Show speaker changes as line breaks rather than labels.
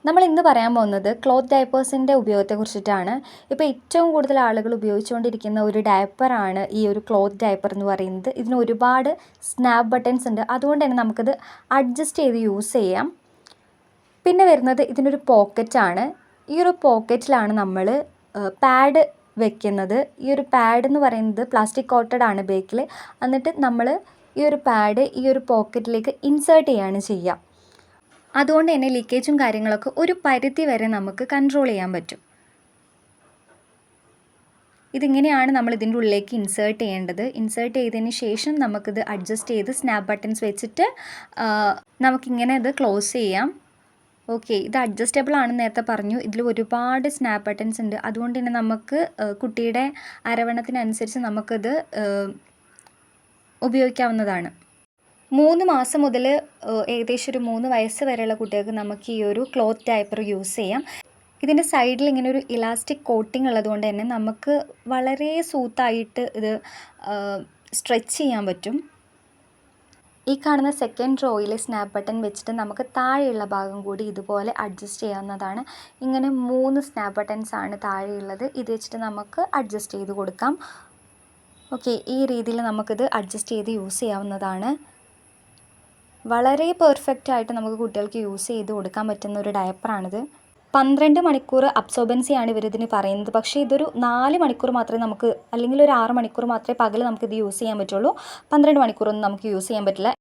നമ്മൾ ഇന്ന് പറയാൻ പോകുന്നത് ക്ലോത്ത് ഡയപ്പേഴ്സിൻ്റെ ഉപയോഗത്തെക്കുറിച്ചിട്ടാണ്. ഇപ്പോൾ ഏറ്റവും കൂടുതൽ ആളുകൾ ഉപയോഗിച്ചുകൊണ്ടിരിക്കുന്ന ഒരു ഡയപ്പറാണ് ഈ ഒരു ക്ലോത്ത് ഡയപ്പർ എന്ന് പറയുന്നത്. ഇതിന് ഒരുപാട് സ്നാപ്പ് ബട്ടൺസ് ഉണ്ട്, അതുകൊണ്ട് തന്നെ നമുക്കിത് അഡ്ജസ്റ്റ് ചെയ്ത് യൂസ് ചെയ്യാം. പിന്നെ വരുന്നത് ഇതിനൊരു പോക്കറ്റാണ്. ഈ ഒരു പോക്കറ്റിലാണ് നമ്മൾ പാഡ് വെക്കുന്നത്. ഈ ഒരു പാഡ് എന്ന് പറയുന്നത് പ്ലാസ്റ്റിക് കോട്ടഡ് ആണ് ബേക്കിൽ. എന്നിട്ട് നമ്മൾ ഈ ഒരു പാഡ് ഈ ഒരു പോക്കറ്റിലേക്ക് ഇൻസേർട്ട് ചെയ്യാണ് ചെയ്യുക. അതുകൊണ്ട് തന്നെ ലീക്കേജും കാര്യങ്ങളൊക്കെ ഒരു പരിധി വരെ നമുക്ക് കൺട്രോൾ ചെയ്യാൻ പറ്റും. ഇതിങ്ങനെയാണ് നമ്മൾ ഇതിൻ്റെ ഉള്ളിലേക്ക് ഇൻസേർട്ട് ചെയ്യേണ്ടത്. ഇൻസേർട്ട് ചെയ്തതിന് ശേഷം നമുക്കിത് അഡ്ജസ്റ്റ് ചെയ്ത് സ്നാപ്പ് ബട്ടൺസ് വെച്ചിട്ട് നമുക്കിങ്ങനെ ഇത് ക്ലോസ് ചെയ്യാം. ഓക്കെ, ഇത് അഡ്ജസ്റ്റബിൾ ആണെന്ന് നേരത്തെ പറഞ്ഞു. ഇതിൽ ഒരുപാട് സ്നാപ്പ് ബട്ടൺസ് ഉണ്ട്, അതുകൊണ്ട് തന്നെ നമുക്ക് കുട്ടിയുടെ അരവണത്തിനനുസരിച്ച് നമുക്കിത് ഉപയോഗിക്കാവുന്നതാണ്. 3 മാസം മുതൽ ഏകദേശം ഒരു 3 വയസ്സ് വരെയുള്ള കുട്ടികൾക്ക് നമുക്ക് ഈ ഒരു ക്ലോത്ത് ഡയപ്പർ യൂസ് ചെയ്യാം. ഇതിൻ്റെ സൈഡിൽ ഇങ്ങനെ ഒരു ഇലാസ്റ്റിക് കോട്ടിംഗ് ഉള്ളതുകൊണ്ട് തന്നെ നമുക്ക് വളരെ സ്മൂത്തായിട്ട് ഇത് സ്ട്രെച്ച് ചെയ്യാൻ പറ്റും. ഈ കാണുന്ന സെക്കൻഡ് റോയിൽ സ്നാപ്പ് ബട്ടൺ വെച്ചിട്ട് നമുക്ക് താഴെയുള്ള ഭാഗം കൂടി ഇതുപോലെ അഡ്ജസ്റ്റ് ചെയ്യാവുന്നതാണ്. ഇങ്ങനെ 3 സ്നാപ്പ് ബട്ടൺസ് ആണ് താഴെയുള്ളത്. ഇത് വെച്ചിട്ട് നമുക്ക് അഡ്ജസ്റ്റ് ചെയ്ത് കൊടുക്കാം. ഓക്കെ, ഈ രീതിയിൽ നമുക്കിത് അഡ്ജസ്റ്റ് ചെയ്ത് യൂസ് ചെയ്യാവുന്നതാണ്. വളരെ പെർഫെക്റ്റ് ആയിട്ട് നമുക്ക് കുട്ടികൾക്ക് യൂസ് ചെയ്ത് കൊടുക്കാൻ പറ്റുന്ന ഒരു ഡയപ്പറാണിത്. 12 മണിക്കൂർ അബ്സോർബൻസിയാണ് ഇവരിതിന് പറയുന്നത്. പക്ഷേ ഇതൊരു 4 മണിക്കൂർ മാത്രമേ നമുക്ക്, അല്ലെങ്കിൽ ഒരു 6 മണിക്കൂർ മാത്രമേ പകൽ നമുക്കിത് യൂസ് ചെയ്യാൻ പറ്റുള്ളൂ. 12 മണിക്കൂറൊന്നും നമുക്ക് യൂസ് ചെയ്യാൻ പറ്റില്ല.